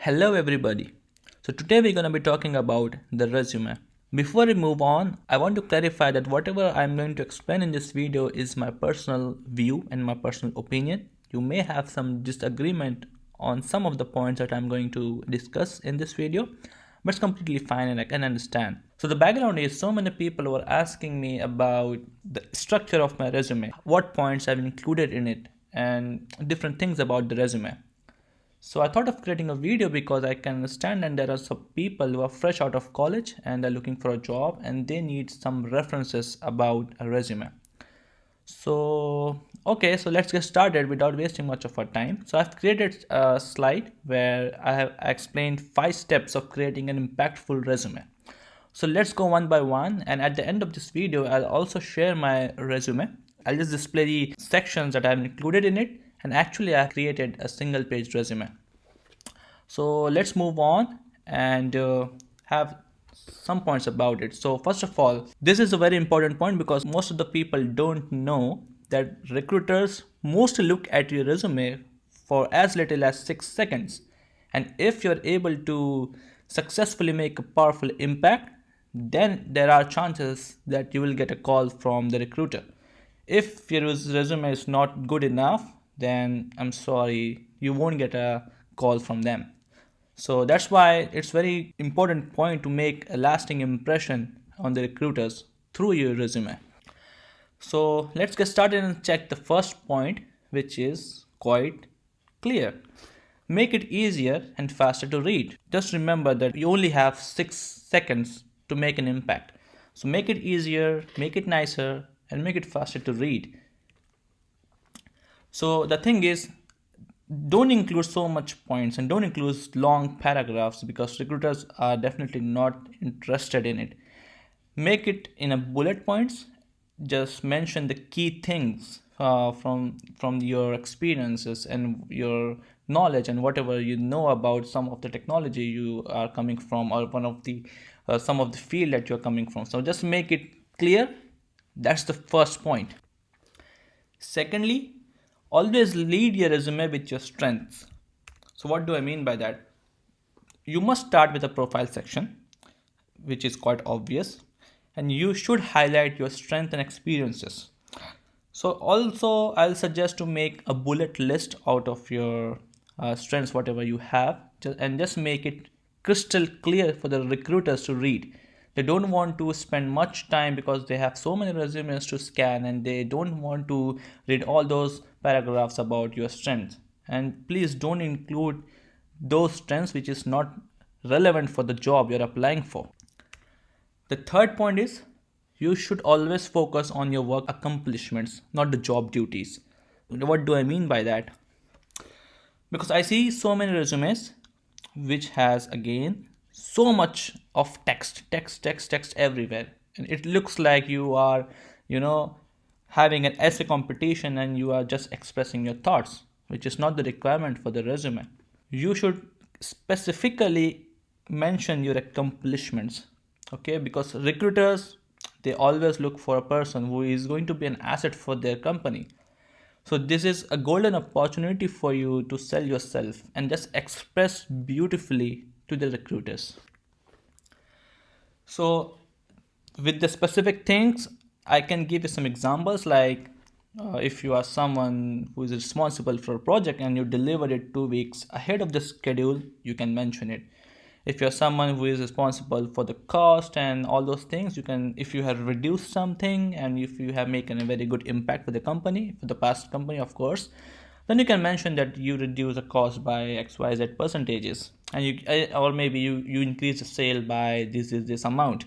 Hello everybody. So today we're going to be talking about the resume. Before we move on, I want to clarify that whatever I'm going to explain in this video is my personal view and my personal opinion. You may have some disagreement on some of the points that I'm going to discuss in this video, but it's completely fine and I can understand. So the background is so many people were asking me about the structure of my resume, what points I've included in it, and different things about the resume. So I thought of creating a video because I can understand and there are some people who are fresh out of college and they're looking for a job and they need some references about a resume. So let's get started without wasting much of our time. So I've created a slide where I have explained 5 steps of creating an impactful resume. So let's go one by one, and at the end of this video I'll also share my resume. I'll just display the sections that I've included in it, and actually I created a single page resume. So let's move on and have some points about it. So first of all, this is a very important point because most of the people don't know that recruiters mostly look at your resume for as little as 6 seconds. And if you're able to successfully make a powerful impact, then there are chances that you will get a call from the recruiter. If your resume is not good enough, then I'm sorry, you won't get a call from them. So that's why it's very important point to make a lasting impression on the recruiters through your resume. So let's get started and check the first point, which is quite clear. Make it easier and faster to read. Just remember that you only have 6 seconds to make an impact. So make it easier, make it nicer, and make it faster to read. So the thing is, don't include so much points and don't include long paragraphs because recruiters are definitely not interested in it. Make it in a bullet points. Just mention the key things from your experiences and your knowledge and whatever you know about some of the technology you are coming from, or one of the some of the field that you're coming from. So just make it clear. That's the first point. Secondly, always lead your resume with your strengths. So what do I mean by that? You must start with a profile section, which is quite obvious, and you should highlight your strengths and experiences. So also I'll suggest to make a bullet list out of your strengths, whatever you have, and just make it crystal clear for the recruiters to read. They don't want to spend much time because they have so many resumes to scan and they don't want to read all those paragraphs about your strengths. And please don't include those strengths which is not relevant for the job you're applying for. The third point is you should always focus on your work accomplishments, not the job duties. What do I mean by that? Because I see so many resumes which has again so much of text everywhere, and it looks like you are having an essay competition and you are just expressing your thoughts, which is not the requirement for the resume. You should specifically mention your accomplishments, okay? Because recruiters, they always look for a person who is going to be an asset for their company. So this is a golden opportunity for you to sell yourself and just express beautifully to the recruiters. So with the specific things, I can give you some examples like if you are someone who is responsible for a project and you delivered it 2 weeks ahead of the schedule, you can mention it. If you're someone who is responsible for the cost and all those things, you can, if you have reduced something and if you have made a very good impact for the company, for the past company of course, then you can mention that you reduce the cost by XYZ percentages, and or maybe you increase the sale by this amount.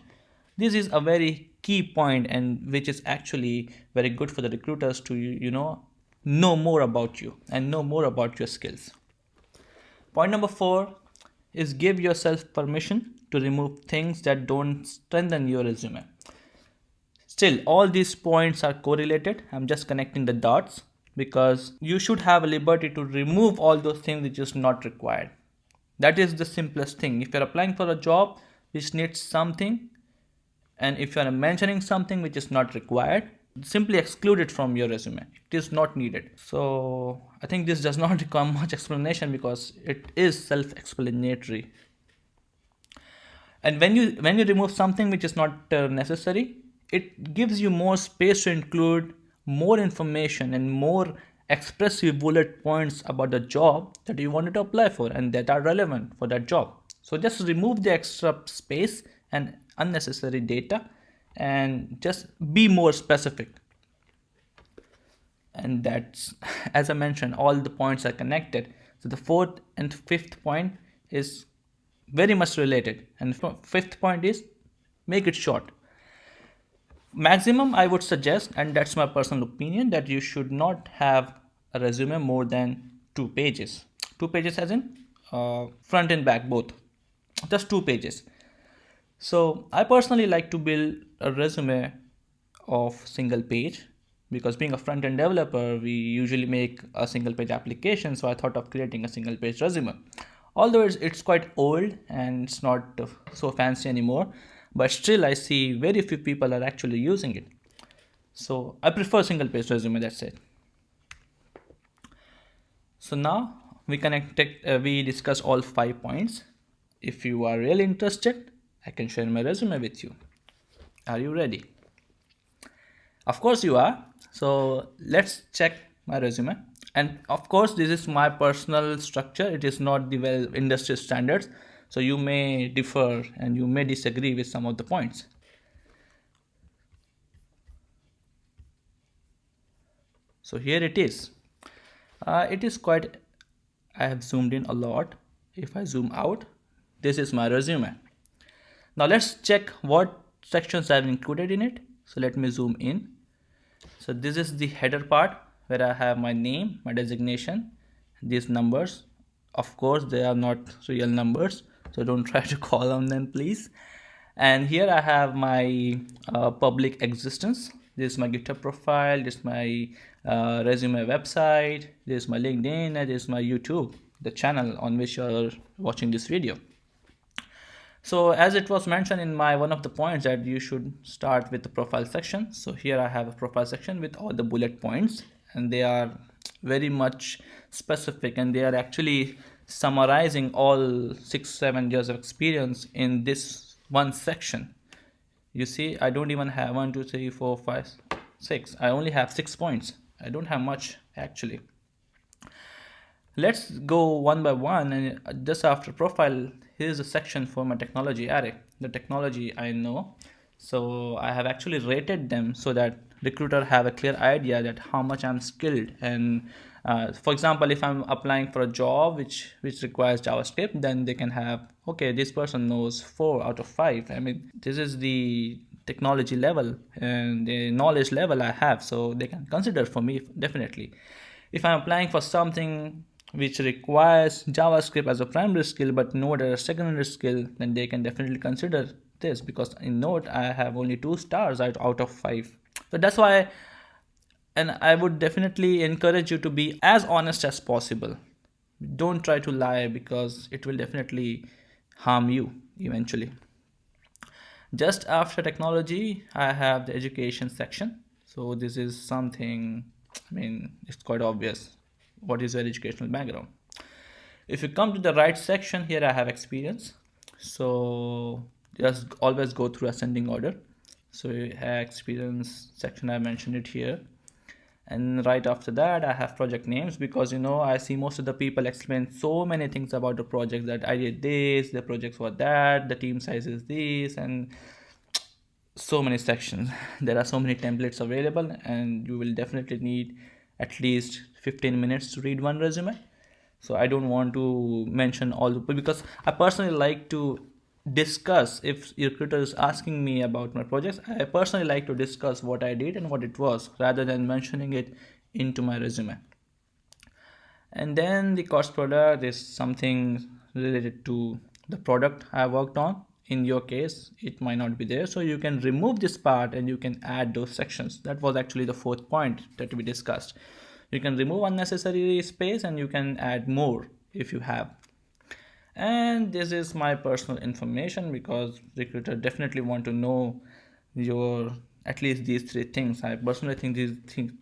This is a very key point, and which is actually very good for the recruiters to know more about you and know more about your skills. Point number 4 is give yourself permission to remove things that don't strengthen your resume. Still, all these points are correlated. I'm just connecting the dots because you should have a liberty to remove all those things which is not required. That is the simplest thing. If you're applying for a job which needs something, and if you're mentioning something which is not required, simply exclude it from your resume. It is not needed. So I think this does not require much explanation because it is self-explanatory. And when you remove something which is not necessary, it gives you more space to include more information and more expressive bullet points about the job that you wanted to apply for and that are relevant for that job. So just remove the extra space and unnecessary data and just be more specific. And that's, as I mentioned, all the points are connected. So the fourth and fifth point is very much related, and fifth point is make it short. Maximum I would suggest, and that's my personal opinion, that you should not have a resume more than 2 pages. 2 pages as in front and back both, just 2 pages. So I personally like to build a resume of single page because being a front end developer, we usually make a single page application. So I thought of creating a single page resume. Although it's quite old and it's not so fancy anymore, but still I see very few people are actually using it. So I prefer single page resume, that's it. So now we discuss all 5 points. If you are really interested, I can share my resume with you. Are you ready? Of course you are. So let's check my resume. And of course, this is my personal structure. It is not the well industry standards. So you may differ and you may disagree with some of the points. So here it is. It is quite, I have zoomed in a lot. If I zoom out, this is my resume. Now let's check what sections I have included in it. So let me zoom in. So this is the header part where I have my name, my designation, these numbers. Of course, they are not real numbers, so don't try to call on them, please. And here I have my public existence. This is my GitHub profile. This is my resume website. This is my LinkedIn. And this is my YouTube, the channel on which you are watching this video. So as it was mentioned in my one of the points that you should start with the profile section. So here I have a profile section with all the bullet points, and they are very much specific, and they are actually summarizing all 6-7 years of experience in this one section. You see, I don't even have 1 2 3 4 5 6. I only have 6 points. I don't have much actually. Let's go one by one, and just after profile, here's a section for my technology array, the technology I know. So I have actually rated them so that recruiter have a clear idea that how much I'm skilled. And for example, if I'm applying for a job which requires JavaScript, then they can have, okay, this person knows 4 out of 5. I mean, this is the technology level and the knowledge level I have, so they can consider for me definitely. If I'm applying for something which requires JavaScript as a primary skill but Node as a secondary skill, then they can definitely consider this, because in Node I have only 2 stars out of 5. So that's why, and I would definitely encourage you to be as honest as possible. Don't try to lie because it will definitely harm you eventually. Just after technology, I have the education section. So this is something, I mean, it's quite obvious. What is your educational background? If you come to the right section, here I have experience. So just always go through ascending order. So you have experience section, I mentioned it here. And right after that, I have project names, because I see most of the people explain so many things about the project, that I did this, the projects were that, the team size is this, and so many sections. There are so many templates available, and you will definitely need at least 15 minutes to read one resume. So I don't want to mention all the, because I personally like to discuss, if your recruiter is asking me about my projects, I personally like to discuss what I did and what it was, rather than mentioning it into my resume. And then the course product is something related to the product I worked on. In your case, it might not be there, so you can remove this part and you can add those sections. That was actually the fourth point that we discussed. You can remove unnecessary space and you can add more if you have. And this is my personal information, because recruiter definitely want to know your at least these three things. I personally think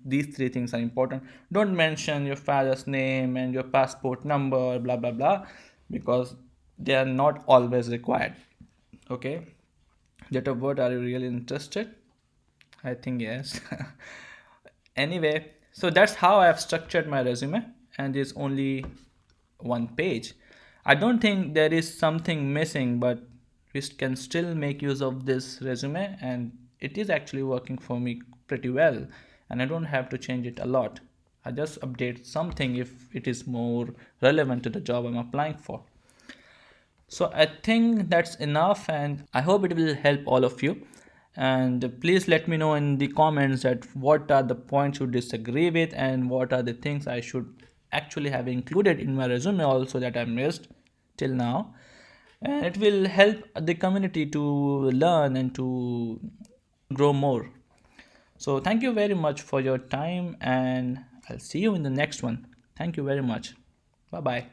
these three things are important. Don't mention your father's name and your passport number, blah blah blah, because they are not always required. Okay, date of birth, are you really interested? I think yes. Anyway, so that's how I have structured my resume, and it's only one page. I don't think there is something missing, but we can still make use of this resume, and it is actually working for me pretty well, and I don't have to change it a lot. I just update something if it is more relevant to the job I'm applying for. So I think that's enough, and I hope it will help all of you. And please let me know in the comments that what are the points you disagree with, and what are the things I should actually have included in my resume also that I missed till now. And it will help the community to learn and to grow more. So thank you very much for your time, and I'll see you in the next one. Thank you very much. Bye bye.